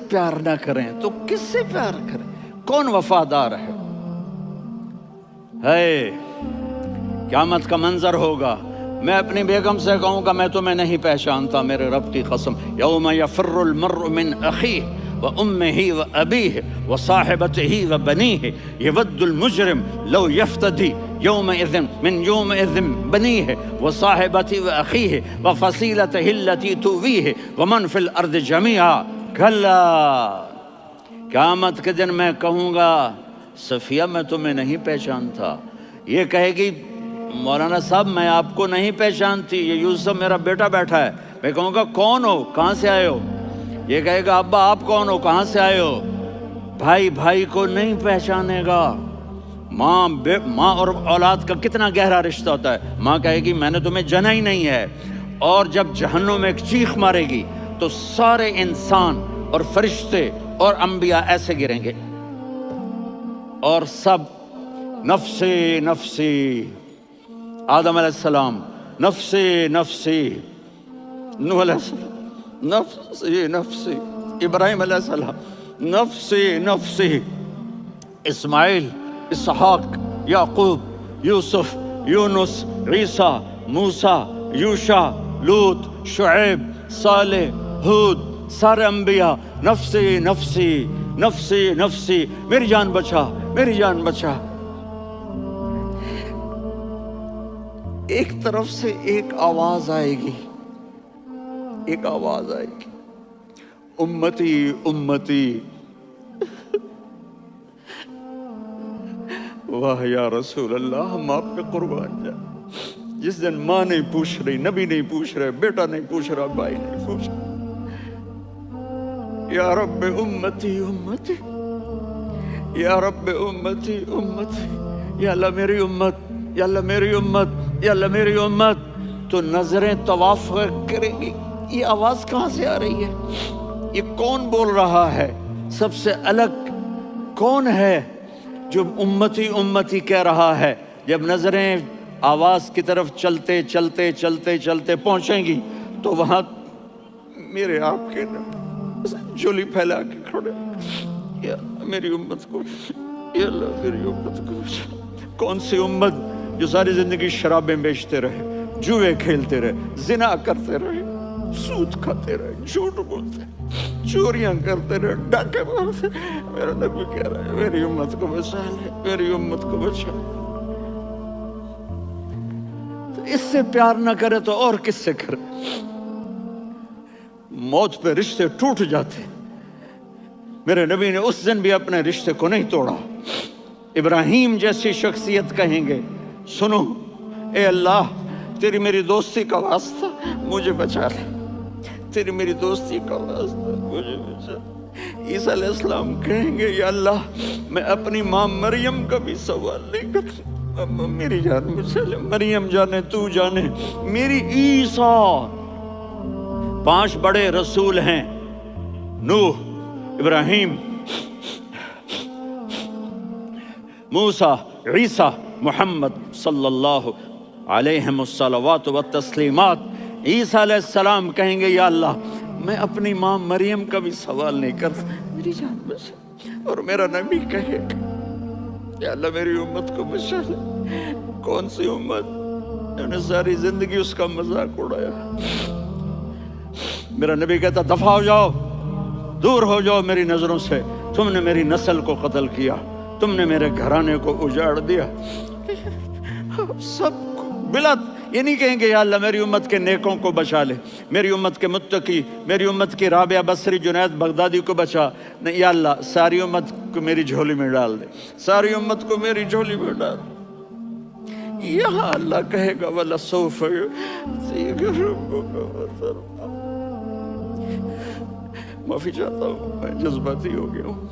پیار نہ کریں تو کس سے پیار کریں؟ کون وفادار ہے؟ قیامت کا منظر ہوگا، میں اپنی بیگم سے کہوں گا میں تمہیں نہیں پہچانتا، میرے رب کی قسم، یوم یفر المرء من اخیہ وامہ وابیہ وصاحبتہ وبنیہ یود المجرم لو یفتدی یومئذ من یومئذ بنیہ وصاحبتہ واخیہ وفصیلتہ التی تؤویہ ومن فی الارض جمیعا کلا، قیامت کے دن میں کہوں گا صفیہ میں تمہیں نہیں پہچانتا، یہ کہے گی مولانا صاحب میں آپ کو نہیں پہچانتی، یہ یوسف میرا بیٹا بیٹھا ہے، میں کہوں گا کون ہو، کہاں سے آئے ہو؟ یہ کہے گا ابا آپ کون ہو، کہاں سے آئے ہو؟ بھائی بھائی کو نہیں پہچانے گا۔ ماں اور اولاد کا کتنا گہرا رشتہ ہوتا ہے، ماں کہے گی میں نے تمہیں جنا ہی نہیں ہے، اور جب جہنم میں ایک چیخ مارے گی تو سارے انسان اور فرشتے اور انبیاء ایسے گریں گے اور سب نفسی نفسی، آدم علیہ السلام نفسی نفسی، نوح علیہ السلام نفسی نفسی، ابراہیم علیہ السلام نفسی نفسی، اسماعیل، اسحاق، یعقوب، یوسف، یونس، عیسیٰ، موسیٰ، یوشع، لوط، شعیب، صالح، ہود، سارے انبیاء نفسی نفسی نفسی نفسی، میری جان بچا میری جان بچا۔ ایک طرف سے ایک آواز آئے گی، ایک آواز آئے گی، امتی امتی، واہ یا رسول اللہ ہم آپ پہ قربان جائیں۔ جس دن ماں نہیں پوچھ رہی، نبی نہیں پوچھ رہے، بیٹا نہیں پوچھ رہا، بھائی نہیں پوچھ رہا، یا رب امتی امتی، یا رب امتی امتی، یا اللہ میری امت، یا اللہ میری امت، یا اللہ میری امت، تو نظریں طواف کریں گی، یہ آواز کہاں سے آ رہی ہے؟ یہ کون بول رہا ہے؟ سب سے الگ کون ہے جو امتی امتی کہہ رہا ہے؟ جب نظریں آواز کی طرف چلتے چلتے چلتے چلتے پہنچیں گی تو وہاں میرے آپ کے جولی پھیلا کے کھڑے، یا میری امت کو، یا اللہ میری امت کو۔ کون سی امت جو ساری زندگی شرابیں بیچتے رہے، جوئے کھیلتے رہے، زنا کرتے رہے، سود کھاتے رہے، جھوٹ بولتے، چوریاں کرتے رہے، ڈاکے مارتے، میرا نبی کہہ رہا ہے میری امت کو بچا لے، میری امت کو بچا لے۔ تو اس سے پیار نہ کرے تو اور کس سے کرے؟ موت پہ رشتے ٹوٹ جاتے، میرے نبی نے اس دن بھی اپنے رشتے کو نہیں توڑا۔ ابراہیم جیسی شخصیت کہیں گے سنو اے اللہ تیری میری دوستی کا واسطہ مجھے بچا لے، تیری میری دوستی کا واسطہ مجھے بچا لے۔ عیسیٰ علیہ السلام کہیں گے یا اللہ میں اپنی ماں مریم کا بھی سوال نہیں کرتا، میری جان بچا لے، مریم جانے تو جانے میری عیسیٰ۔ 5 بڑے رسول ہیں، نوح، ابراہیم، موسیٰ، عیسیٰ، محمد صلی اللہ علیہ الصلوات والتسلیمات۔ عیسیٰ علیہ السلام کہیں گے یا اللہ میں اپنی ماں مریم کا بھی سوال نہیں کرتا، میری جان بچا۔ اور میرا نبی کہے یا اللہ میری امت کو بچا لے۔ کون سی امت جنہوں نے ساری زندگی اس کا مذاق اڑایا؟ میرا نبی کہتا دفع ہو جاؤ، دور ہو جاؤ میری نظروں سے، تم نے میری نسل کو قتل کیا، تم نے میرے گھرانے کو اجاڑ دیا۔ سب بلت یہ نہیں کہیں گے یا اللہ میری امت کے نیکوں کو بچا لے، میری امت کے متقی، میری امت کی رابعہ بصری، جنید بغدادی کو بچا، نہیں یا اللہ ساری امت کو میری جھولی میں ڈال دے، ساری امت کو میری جھولی میں ڈال دے۔ یہاں اللہ کہے گا وَلَسَوْفَ يُعْطِيكَ رَبُّكَ فَتَرْضَىٰ۔ معافی چاہتا ہوں میں جذباتی ہو گیا ہوں۔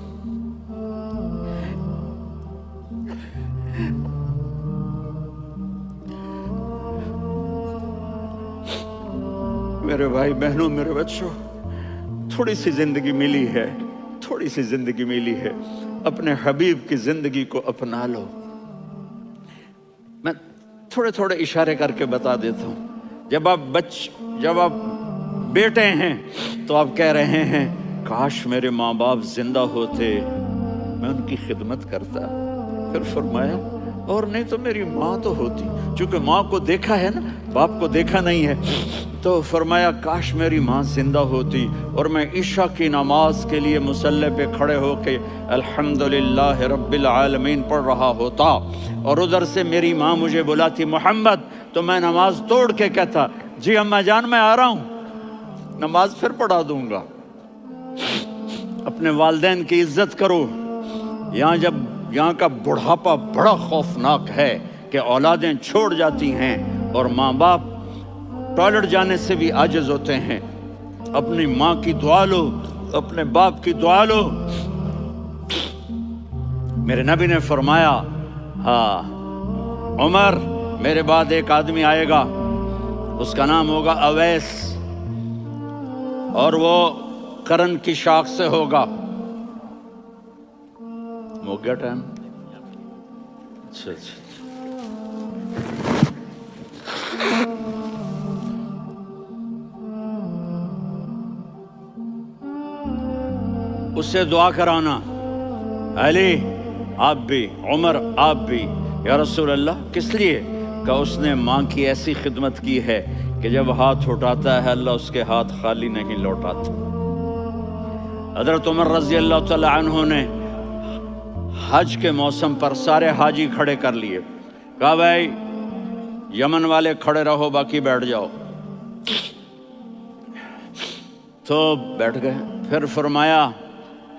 میرے بھائی بہنوں، میرے بچوں، تھوڑی سی زندگی ملی ہے، تھوڑی سی زندگی ملی ہے، اپنے حبیب کی زندگی کو اپنا لو۔ میں تھوڑے تھوڑے اشارے کر کے بتا دیتا ہوں۔ جب آپ بیٹے ہیں تو آپ کہہ رہے ہیں کاش میرے ماں باپ زندہ ہوتے، میں ان کی خدمت کرتا۔ پھر فرمایا اور نہیں تو میری ماں تو ہوتی، چونکہ ماں کو دیکھا ہے نا، باپ کو دیکھا نہیں ہے، تو فرمایا کاش میری ماں زندہ ہوتی اور میں عشاء کی نماز کے لیے مصلی پہ کھڑے ہو کے الحمدللہ رب العالمین پڑھ رہا ہوتا، اور ادھر سے میری ماں مجھے بلاتی محمد، تو میں نماز توڑ کے کہتا جی اماں جان میں آ رہا ہوں، نماز پھر پڑھا دوں گا۔ اپنے والدین کی عزت کرو۔ یہاں کا بڑھاپا بڑا خوفناک ہے کہ اولادیں چھوڑ جاتی ہیں اور ماں باپ ٹوائلٹ جانے سے بھی عاجز ہوتے ہیں۔ اپنی ماں کی دعا لو، اپنے باپ کی دعا لو۔ میرے نبی نے فرمایا ہاں عمر میرے بعد ایک آدمی آئے گا، اس کا نام ہوگا اویس، اور وہ قرن کی شاخ سے ہوگا۔ ہو گیا ٹائم؟ اچھا اس سے دعا کرانا، علی آپ بھی، عمر آپ بھی، یا رسول اللہ کس لیے؟ کہ اس نے ماں کی ایسی خدمت کی ہے کہ جب ہاتھ اٹھاتا ہے اللہ اس کے ہاتھ خالی نہیں لوٹاتا۔ حضرت عمر رضی اللہ تعالی عنہ نے حج کے موسم پر سارے حاجی کھڑے کر لیے، کہا بھائی یمن والے کھڑے رہو باقی بیٹھ جاؤ، تو بیٹھ گئے۔ پھر فرمایا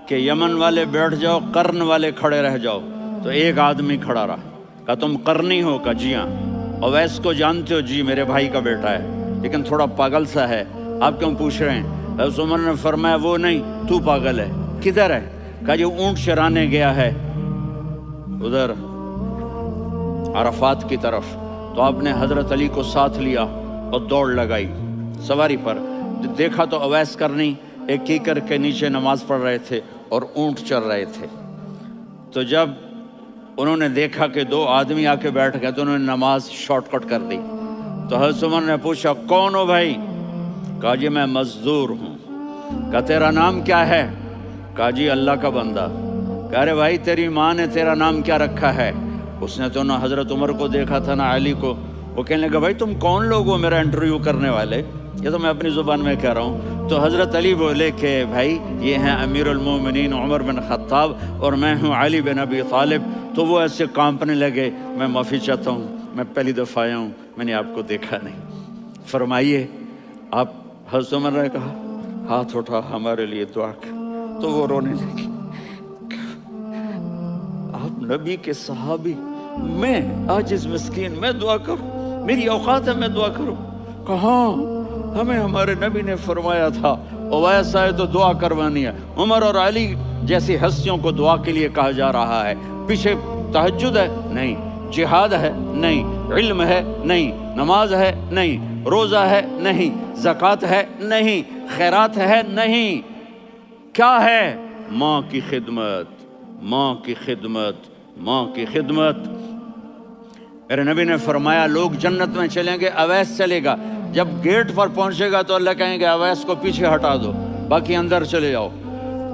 کہ یمن والے بیٹھ جاؤ، قرن والے کھڑے رہ جاؤ، تو ایک آدمی کھڑا رہا، کہا تم قرنی ہو؟ کہا جی ہاں۔ اویس کو جانتے ہو؟ جی میرے بھائی کا بیٹا ہے لیکن تھوڑا پاگل سا ہے، آپ کیوں پوچھ رہے ہیں؟ حضرت عمر نے فرمایا وہ نہیں، تو پاگل ہے۔ کدھر ہے؟ کہا جو اونٹ چرانے گیا ہے ادھر عرفات کی طرف۔ تو آپ نے حضرت علی کو ساتھ لیا اور دوڑ لگائی سواری پر، دیکھا تو اویس کرنی ایک کیکر کے نیچے نماز پڑھ رہے تھے اور اونٹ چر رہے تھے۔ تو جب انہوں نے دیکھا کہ دو آدمی آ کے بیٹھ گئے تو انہوں نے نماز شارٹ کٹ کر دی۔ تو حضرت عمر نے پوچھا کون ہو بھائی؟ کہا جی میں مزدور ہوں۔ کہا تیرا نام کیا ہے؟ کہا جی اللہ کا بندہ۔ کہا رہے بھائی تیری ماں نے تیرا نام کیا رکھا ہے؟ اس نے تو نہ حضرت عمر کو دیکھا تھا نہ علی کو۔ وہ کہنے لگا بھائی تم کون لوگ ہو میرا انٹرویو کرنے والے؟ یہ تو میں اپنی زبان میں کہہ رہا ہوں۔ تو حضرت علی بولے کہ بھائی یہ ہیں امیر المومنین عمر بن خطاب اور میں ہوں علی بن ابی طالب۔ تو وہ ایسے کانپنے لگے، میں معافی چاہتا ہوں، میں پہلی دفعہ آیا ہوں، میں نے آپ کو دیکھا نہیں، فرمائیے آپ۔ حضرت عمر نے کہا ہاتھ اٹھا ہمارے لیے دعا کر، تو وہ رونے لگے۔ آپ نبی کے صحابی، میں عاجز مسکین میں دعا کروں؟ میری اوقات ہے میں دعا کروں؟ کہاں، ہمیں ہمارے نبی نے فرمایا تھا اویس آئے تو دعا کروانی ہے۔ عمر اور علی جیسی ہستیوں کو دعا کے لیے کہا جا رہا ہے۔ پیچھے تہجد ہے؟ نہیں۔ جہاد ہے؟ نہیں۔ علم ہے؟ نہیں۔ نماز ہے؟ نہیں۔ روزہ ہے؟ نہیں۔ زکوٰۃ ہے؟ نہیں۔ خیرات ہے؟ نہیں۔ کیا ہے؟ ماں کی خدمت، ماں کی خدمت، ماں کی خدمت۔ میرے نبی نے فرمایا لوگ جنت میں چلیں گے، اویس چلے گا، جب گیٹ پر پہنچے گا تو اللہ کہیں گے اویس کو پیچھے ہٹا دو، باقی اندر چلے جاؤ۔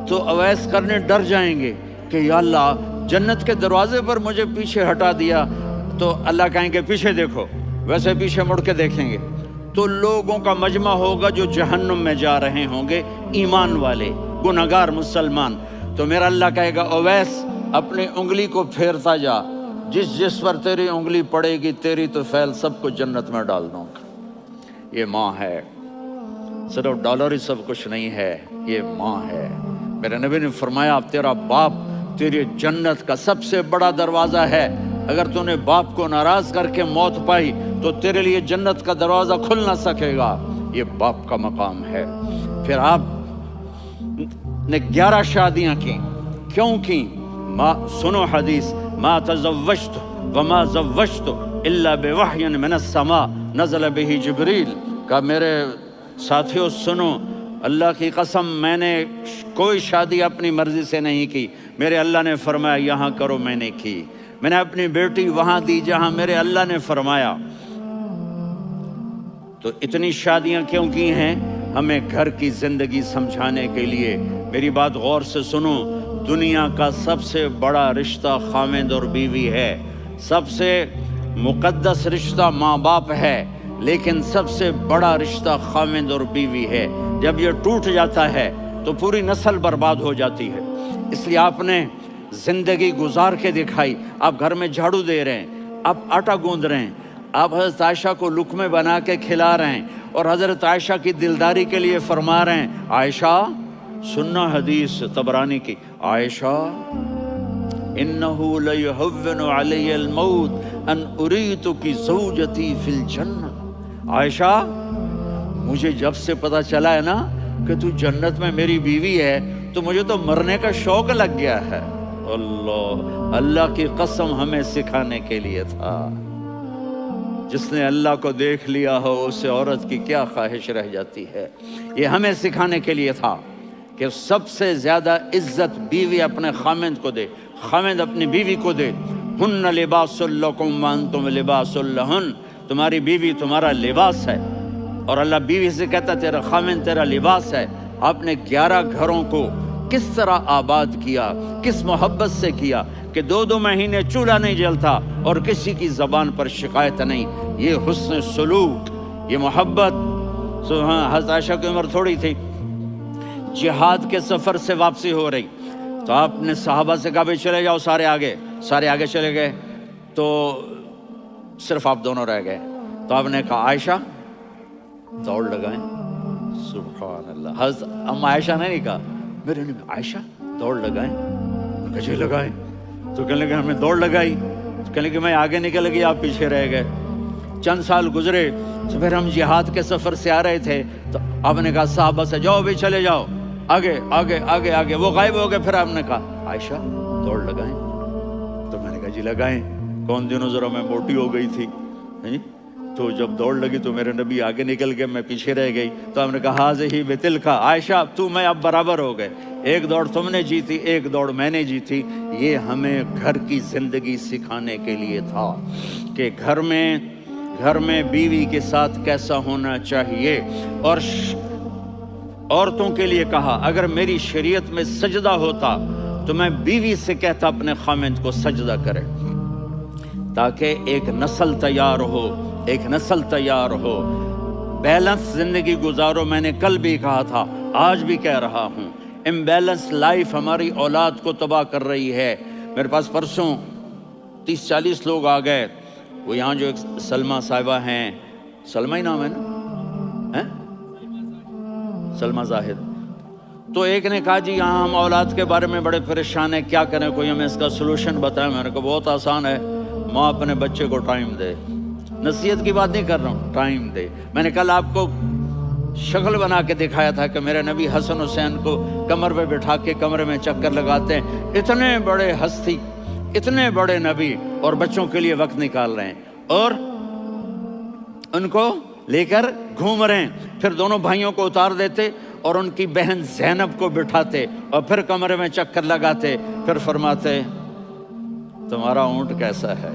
تو اویس کرنے ڈر جائیں گے کہ یا اللہ جنت کے دروازے پر مجھے پیچھے ہٹا دیا، تو اللہ کہیں گے پیچھے دیکھو، ویسے پیچھے مڑ کے دیکھیں گے تو لوگوں کا مجمع ہوگا جو جہنم میں جا رہے ہوں گے، ایمان والے، گنہگار مسلمان۔ تو میرا اللہ کہے گا اویس اپنی انگلی کو پھیرتا جا، جس پر تیری انگلی پڑے گی تیری تو فیل سب کو جنت میں ڈال دوں گا۔ یہ ماں ہے، صرف ڈالر ہی سب کچھ نہیں ہے، یہ ماں ہے۔ میرے نبی نے فرمایا تیرا باپ تیری جنت کا سب سے بڑا دروازہ ہے، اگر تو نے باپ کو ناراض کر کے موت پائی تو تیرے لیے جنت کا دروازہ کھل نہ سکے گا، یہ باپ کا مقام ہے۔ پھر آپ نے 11 شادیاں کی، کیوں کی؟ سنو حدیث، ما تزوجت وما زوجت الا بوحی من السماء نزل به جبریل۔ کہ میرے ساتھیوں سنو، اللہ کی قسم میں نے کوئی شادی اپنی مرضی سے نہیں کی، میرے اللہ نے فرمایا یہاں کرو، میں نے کی۔ میں نے اپنی بیٹی وہاں دی جہاں میرے اللہ نے فرمایا۔ تو اتنی شادیاں کیوں کی ہیں؟ ہمیں گھر کی زندگی سمجھانے کے لیے۔ میری بات غور سے سنو، دنیا کا سب سے بڑا رشتہ خاوند اور بیوی ہے، سب سے مقدس رشتہ ماں باپ ہے، لیکن سب سے بڑا رشتہ خاوند اور بیوی ہے۔ جب یہ ٹوٹ جاتا ہے تو پوری نسل برباد ہو جاتی ہے۔ اس لیے آپ نے زندگی گزار کے دکھائی، آپ گھر میں جھاڑو دے رہے ہیں، آپ آٹا گوندھ رہے ہیں، آپ حضرت عائشہ کو لقمے بنا کے کھلا رہے ہیں، اور حضرت عائشہ کی دلداری کے لیے فرما رہے ہیں، عائشہ سننا حدیث طبرانی کی، عائشہ انہو لیہون علی الموت ان اریتک زوجتی فی الجنہ، عائشہ مجھے جب سے پتا چلا ہے نا کہ تو جنت میں میری بیوی ہے تو مجھے تو مرنے کا شوق لگ گیا ہے۔ اللہ کی قسم ہمیں سکھانے کے لیے تھا۔ جس نے اللہ کو دیکھ لیا ہو اسے عورت کی کیا خواہش رہ جاتی ہے۔ یہ ہمیں سکھانے کے لیے تھا کہ سب سے زیادہ عزت بیوی اپنے خاوند کو دے، خاوند اپنی بیوی کو دے۔ ہن لباس لکم وانتم لباس لہن، تمہاری بیوی تمہارا لباس ہے، اور اللہ بیوی سے کہتا تیرا خاوند تیرا لباس ہے۔ آپ نے 11 گھروں کو کس طرح آباد کیا، کس محبت سے کیا کہ 2 مہینے چولہا نہیں جلتا اور کسی کی زبان پر شکایت نہیں۔ یہ حسن سلوک، یہ محبت۔ حضرت عائشہ کی عمر تھوڑی تھی، جہاد کے سفر سے واپسی ہو رہی، تو آپ نے صحابہ سے کہا بھائی چلے جاؤ، سارے آگے چلے گئے، تو صرف آپ دونوں رہ گئے۔ تو آپ نے کہا عائشہ دوڑ لگائیں، سبحان اللہ۔ حضرت اما عائشہ نے نہیں کہا، میرے نے عائشہ دوڑ لگائیں، کجے لگائیں، تو کہنے لگے ہمیں دوڑ لگائی، تو کہنے لگے میں آگے نکل گئی، آپ پیچھے رہ گئے۔ چند سال گزرے تو پھر ہم جہاد کے سفر سے آ رہے تھے، تو آپ نے کہا صحابہ سے جاؤ بھی چلے جاؤ، آگے آگے آگے آگے، وہ غائب ہو گئے۔ پھر آپ نے کہا عائشہ دوڑ لگائیں، تو میں نے کہا جی لگائیں۔ کون دنوں ذرا میں موٹی ہو گئی تھی، تو جب دوڑ لگی تو میرے نبی آگے نکل گئے، میں پیچھے رہ گئی۔ تو ہم نے کہا ہاذہ بتلک، عائشہ تو میں اب برابر ہو گئے، ایک دوڑ تم نے جیتی، ایک دوڑ میں نے جیتی۔ یہ ہمیں گھر کی زندگی سکھانے کے لیے تھا کہ گھر میں بیوی کے ساتھ کیسا ہونا چاہیے۔ اور عورتوں کے لیے کہا اگر میری شریعت میں سجدہ ہوتا تو میں بیوی سے کہتا اپنے خاوند کو سجدہ کرے، تاکہ ایک نسل تیار ہو، بیلنس زندگی گزارو۔ میں نے کل بھی کہا تھا، آج بھی کہہ رہا ہوں، امبیلنس لائف ہماری اولاد کو تباہ کر رہی ہے۔ میرے پاس پرسوں 30-40 لوگ آ گئے، وہ یہاں جو ایک سلمہ صاحبہ ہیں، سلمہ ہی نام ہے نا، سلمہ زاہد، تو ایک نے کہا جی یہاں ہم اولاد کے بارے میں بڑے پریشان ہیں، کیا کریں، کوئی ہمیں اس کا سلوشن بتائیں۔ میں نے کہا بہت آسان ہے، ماں اپنے بچے کو ٹائم دے، نصیحت کی بات نہیں کر رہا ہوں، ٹائم دے۔ میں نے کل آپ کو شکل بنا کے دکھایا تھا کہ میرے نبی حسن حسین کو کمر پہ بٹھا کے کمرے میں چکر لگاتے ہیں، اتنے بڑے ہستی، اتنے بڑے نبی، اور بچوں کے لیے وقت نکال رہے ہیں اور ان کو لے کر گھوم رہے ہیں۔ پھر دونوں بھائیوں کو اتار دیتے اور ان کی بہن زینب کو بٹھاتے اور پھر کمرے میں چکر لگاتے، پھر فرماتے تمہارا اونٹ کیسا ہے۔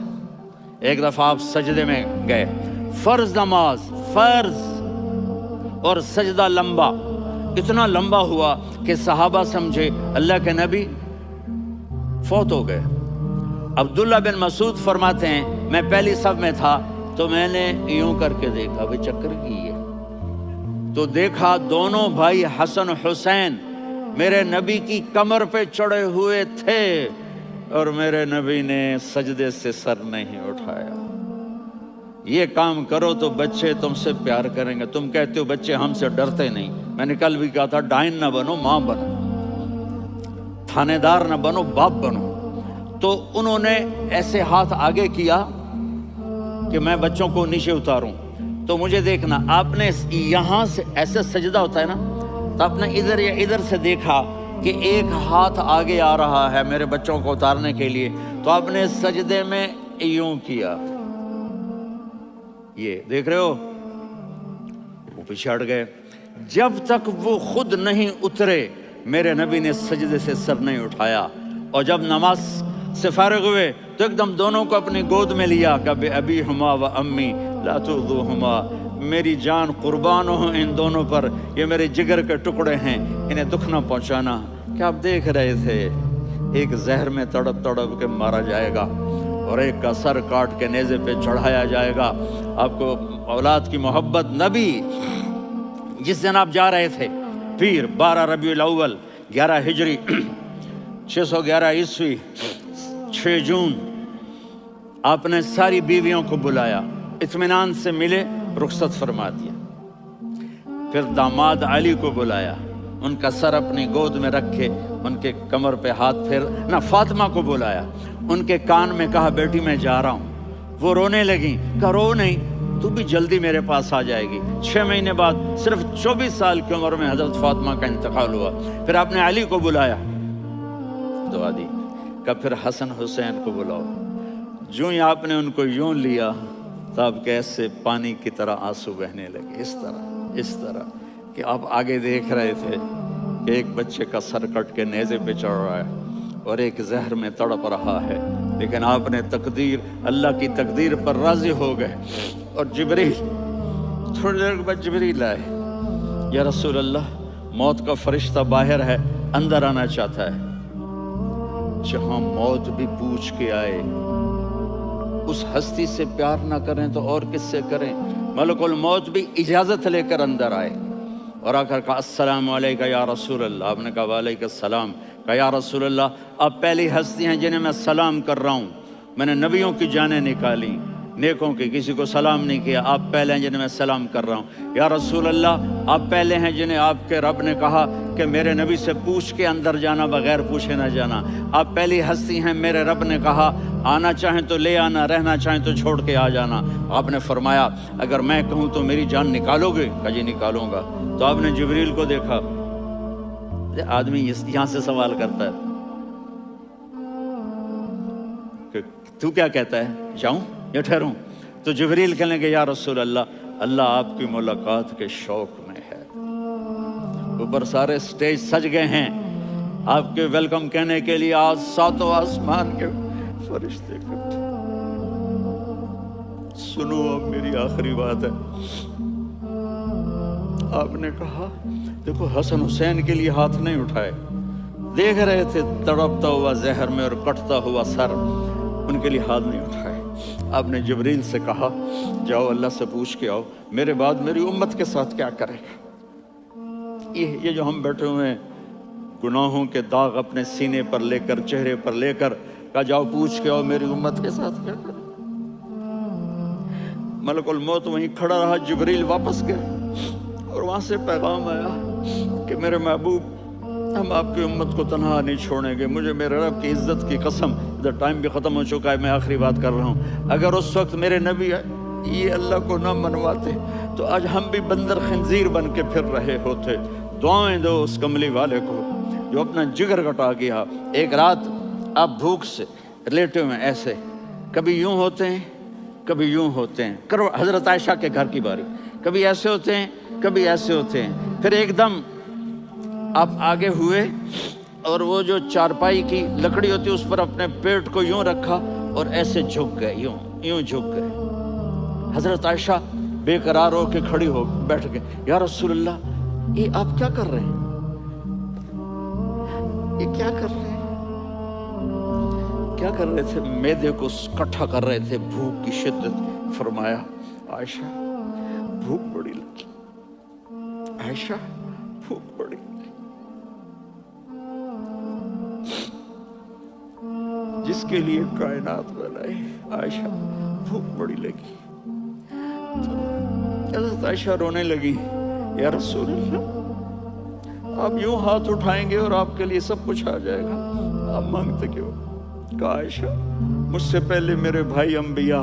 ایک دفعہ آپ سجدے میں گئے، فرض نماز، فرض، اور سجدہ لمبا، اتنا لمبا ہوا کہ صحابہ سمجھے اللہ کے نبی فوت ہو گئے۔ عبداللہ بن مسعود فرماتے ہیں میں پہلی صف میں تھا تو میں نے یوں کر کے دیکھا، بھئی چکر کی ہے، تو دیکھا دونوں بھائی حسن حسین میرے نبی کی کمر پہ چڑھے ہوئے تھے اور میرے نبی نے سجدے سے سر نہیں اٹھایا۔ یہ کام کرو تو بچے تم سے پیار کریں گے۔ تم کہتے ہو بچے ہم سے ڈرتے نہیں، میں نے کل بھی کہا تھا ڈائن نہ بنو، ماں بنو، تھانے دار نہ بنو، باپ بنو۔ تو انہوں نے ایسے ہاتھ آگے کیا کہ میں بچوں کو نیچے اتاروں، تو مجھے دیکھنا، آپ نے یہاں سے ایسے سجدہ ہوتا ہے نا، تو آپ نے ادھر یا ادھر سے دیکھا کہ ایک ہاتھ آگے آ رہا ہے میرے بچوں کو اتارنے کے لیے، تو آپ نے سجدے میں یوں کیا، یہ دیکھ رہے ہو، وہ پیچھے ہٹ گئے۔ جب تک وہ خود نہیں اترے میرے نبی نے سجدے سے سر نہیں اٹھایا، اور جب نماز سے فارغ ہوئے تو ایک دم دونوں کو اپنی گود میں لیا کہ ابی ہما و امی لا تؤذوہما، میری جان قربان ہو ان دونوں پر، یہ میرے جگر کے ٹکڑے ہیں، انہیں دکھ نہ پہنچانا۔ کیا آپ دیکھ رہے تھے ایک زہر میں تڑپ تڑپ کے مارا جائے گا اور ایک کا سر کاٹ کے نیزے پہ چڑھایا جائے گا۔ آپ کو اولاد کی محبت، نبی جس دن آپ جا رہے تھے پیر 12 ربیع الاول 11 ہجری 611 عیسوی 6 جون، آپ نے ساری بیویوں کو بلایا، اطمینان سے ملے، رخصت فرما دیا۔ پھر داماد علی کو بلایا، ان کا سر اپنی گود میں رکھے، ان کے کمر پہ ہاتھ پھیر نہ۔ فاطمہ کو بلایا، ان کے کان میں کہا بیٹی میں جا رہا ہوں۔ وہ رونے لگیں، کہا رو نہیں، تو بھی جلدی میرے پاس آ جائے گی۔ 6 مہینے بعد صرف 24 سال کی عمر میں حضرت فاطمہ کا انتقال ہوا۔ پھر آپ نے علی کو بلایا، دعا دی، کہ پھر حسن حسین کو بلاؤ۔ جو ہی آپ نے ان کو یوں لیا تو آپ کیسے پانی کی طرح آنسو بہنے لگے، اس طرح کہ آپ آگے دیکھ رہے تھے کہ ایک بچے کا سر کٹ کے نیزے پہ چڑھ رہا ہے اور ایک زہر میں تڑپ رہا ہے، لیکن آپ نے تقدیر، اللہ کی تقدیر پر راضی ہو گئے۔ اور جبریل، تھوڑی دیر کے بعد جبریل آئے، یا رسول اللہ موت کا فرشتہ باہر ہے، اندر آنا چاہتا ہے۔ جہاں موت بھی پوچھ کے آئے، اس ہستی سے پیار نہ کریں تو اور کس سے کریں؟ ملک الموت بھی اجازت لے کر اندر آئے اور آ کر کہا السلام علیکہ یا رسول اللہ۔ آپ نے کہا وعلیکم السلام۔ کہا یا رسول اللہ آپ پہلی ہستی ہیں جنہیں میں سلام کر رہا ہوں، میں نے نبیوں کی جانیں نکالی، نیکوں کی، کسی کو سلام نہیں کیا، آپ پہلے ہیں جنہیں میں سلام کر رہا ہوں۔ یا رسول اللہ آپ پہلے ہیں جنہیں آپ کے رب نے کہا کہ میرے نبی سے پوچھ کے اندر جانا، بغیر پوچھے نہ جانا۔ آپ پہلی ہستی ہیں، میرے رب نے کہا آنا چاہیں تو لے آنا، رہنا چاہیں تو چھوڑ کے آ جانا۔ آپ نے فرمایا اگر میں کہوں تو میری جان نکالو گے؟ کہا جی نکالوں گا۔ تو آپ نے جبریل کو دیکھا، آدمی یہاں سے سوال کرتا ہے کہ تو کیا کہتا ہے، جاؤں یا ٹھہروں؟ تو جبریل کہنے لگے یا رسول اللہ، اللہ آپ کی ملاقات کے شوق میں ہے۔ اوپر سارے سٹیج سج گئے ہیں آپ کے ویلکم کہنے کے لیے، آج 7 آسمان کے فرشتے اکٹھے۔ سنو اب میری آخری بات ہے۔ آپ نے کہا دیکھو حسن حسین کے لیے ہاتھ نہیں اٹھائے، دیکھ رہے تھے تڑپتا ہوا زہر میں اور کٹتا ہوا سر، ان کے لیے ہاتھ نہیں اٹھائے۔ آپ نے جبریل سے کہا جاؤ اللہ سے پوچھ کے آؤ میرے بعد میری امت کے ساتھ کیا کرے گا۔ یہ جو ہم بیٹھے ہوئے ہیں گناہوں کے داغ اپنے سینے پر لے کر، چہرے پر لے کر، کہا جاؤ پوچھ کے آؤ میری امت کے ساتھ کیا کرے۔ ملک الموت وہیں کھڑا رہا، جبریل واپس گئے اور وہاں سے پیغام آیا کہ میرے محبوب ہم آپ کی امت کو تنہا نہیں چھوڑیں گے، مجھے میرے رب کی عزت کی قسم، ادھر ٹائم بھی ختم ہو چکا ہے، میں آخری بات کر رہا ہوں، اگر اس وقت میرے نبی یہ اللہ کو نہ منواتے تو آج ہم بھی بندر خنزیر بن کے پھر رہے ہوتے۔ دعائیں دو اس کملی والے کو جو اپنا جگر کٹا گیا۔ ایک رات آپ بھوک سے لیٹے ہوئے ایسے، کبھی یوں ہوتے ہیں کبھی یوں ہوتے ہیں، کرو حضرت عائشہ کے گھر کی باری، کبھی ایسے ہوتے ہیں کبھی ایسے ہوتے ہیں، پھر ایک دم آپ آگے ہوئے اور وہ جو چارپائی کی لکڑی ہوتی اس پر اپنے پیٹ کو یوں رکھا اور ایسے جھک گئے، یوں جھک گئے۔ حضرت عائشہ بے قرار ہو کے کھڑی ہو بیٹھ گئے، یا رسول اللہ یہ آپ کیا کر رہے ہیں، یہ کیا کر رہے ہیں؟ کیا کر رہے تھے؟ معدے کو کٹھا کر رہے تھے، بھوک کی شدت۔ فرمایا عائشہ بھوک بڑی لگی، عائشہ بھوک بڑی لگی، جس کے لیے کائنات بنائی، عائشہ بھوک بڑی لگی۔ حضرت عائشہ رونے لگی، یا رسول اللہ آپ یوں ہاتھ اٹھائیں گے اور آپ کے لیے سب کچھ آ جائے گا، آپ مانگتے کیوں؟ کہا عائشہ مجھ سے پہلے میرے بھائی انبیاء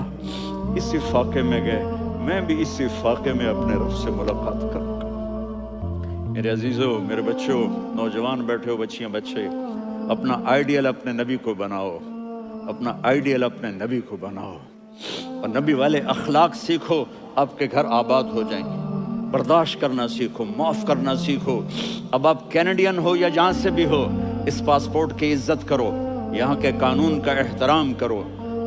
اسی فاقے میں گئے، میں بھی اسی فاقے میں اپنے رب سے ملاقات کروں گا۔ میرے عزیزوں، میرے بچوں، نوجوان بیٹھے ہو، بچیاں بچے، اپنا آئیڈیل اپنے نبی کو بناؤ، اپنا آئیڈیل اپنے نبی کو بناؤ اور نبی والے اخلاق سیکھو، آپ کے گھر آباد ہو جائیں گے۔ برداشت کرنا سیکھو، معاف کرنا سیکھو۔ اب آپ کینیڈین ہو یا جہاں سے بھی ہو، اس پاسپورٹ کی عزت کرو، یہاں کے قانون کا احترام کرو،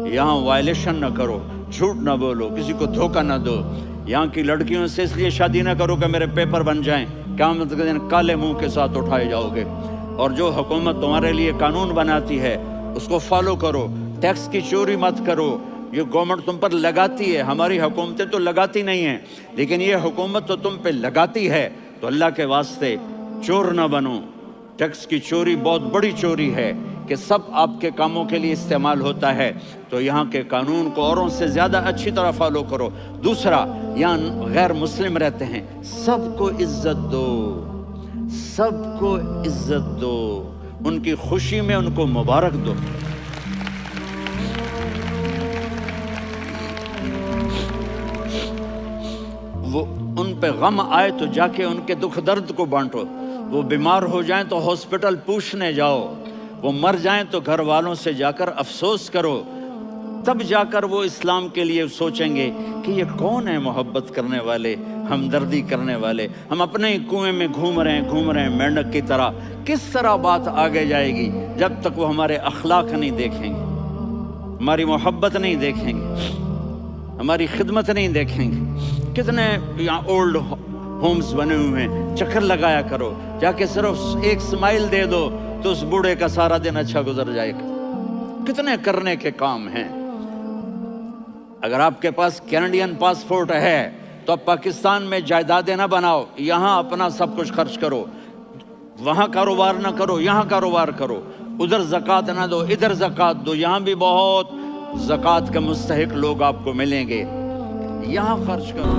یہاں وائلیشن نہ کرو، جھوٹ نہ بولو، کسی کو دھوکہ نہ دو، یہاں کی لڑکیوں سے اس لیے شادی نہ کرو کہ میرے پیپر بن جائیں، قیامت کے دن کالے منہ کے ساتھ اٹھائے جاؤ گے۔ اور جو حکومت تمہارے لیے قانون بناتی ہے اس کو فالو کرو، ٹیکس کی چوری مت کرو۔ یہ گورنمنٹ تم پر لگاتی ہے، ہماری حکومتیں تو لگاتی نہیں ہیں، لیکن یہ حکومت تو تم پہ لگاتی ہے، تو اللہ کے واسطے چور نہ بنو۔ ٹیکس کی چوری بہت بڑی چوری ہے کہ سب آپ کے کاموں کے لیے استعمال ہوتا ہے، تو یہاں کے قانون کو اوروں سے زیادہ اچھی طرح فالو کرو۔ دوسرا، یہاں غیر مسلم رہتے ہیں، سب کو عزت دو، سب کو عزت دو، ان کی خوشی میں ان کو مبارک دو۔ وہ ان پہ غم آئے تو جا کے ان کے دکھ درد کو بانٹو۔ وہ بیمار ہو جائیں تو ہاسپٹل پوچھنے جاؤ، وہ مر جائیں تو گھر والوں سے جا کر افسوس کرو، تب جا کر وہ اسلام کے لیے سوچیں گے کہ یہ کون ہے محبت کرنے والے، ہمدردی کرنے والے۔ ہم اپنے ہی کنویں میں گھوم رہے ہیں مینڈک کی طرح۔ کس طرح بات آگے جائے گی جب تک وہ ہمارے اخلاق نہیں دیکھیں گے، ہماری محبت نہیں دیکھیں گے، ہماری خدمت نہیں دیکھیں گے۔ کتنے یہاں اولڈ ہومز بنے ہوئے ہیں، چکر لگایا کرو، جا کے صرف ایک سمائل دے دو تو اس بوڑھے کا سارا دن اچھا گزر جائے گا۔ کتنے کرنے کے کام ہیں۔ اگر آپ کے پاس کینیڈین پاسپورٹ ہے تو آپ پاکستان میں جائیدادیں نہ بناؤ، یہاں اپنا سب کچھ خرچ کرو، وہاں کاروبار نہ کرو، یہاں کاروبار کرو، ادھر زکوٰۃ نہ دو، ادھر زکوٰۃ دو، یہاں بھی بہت زکوٰۃ کے مستحق لوگ آپ کو ملیں گے، یہاں خرچ کرو۔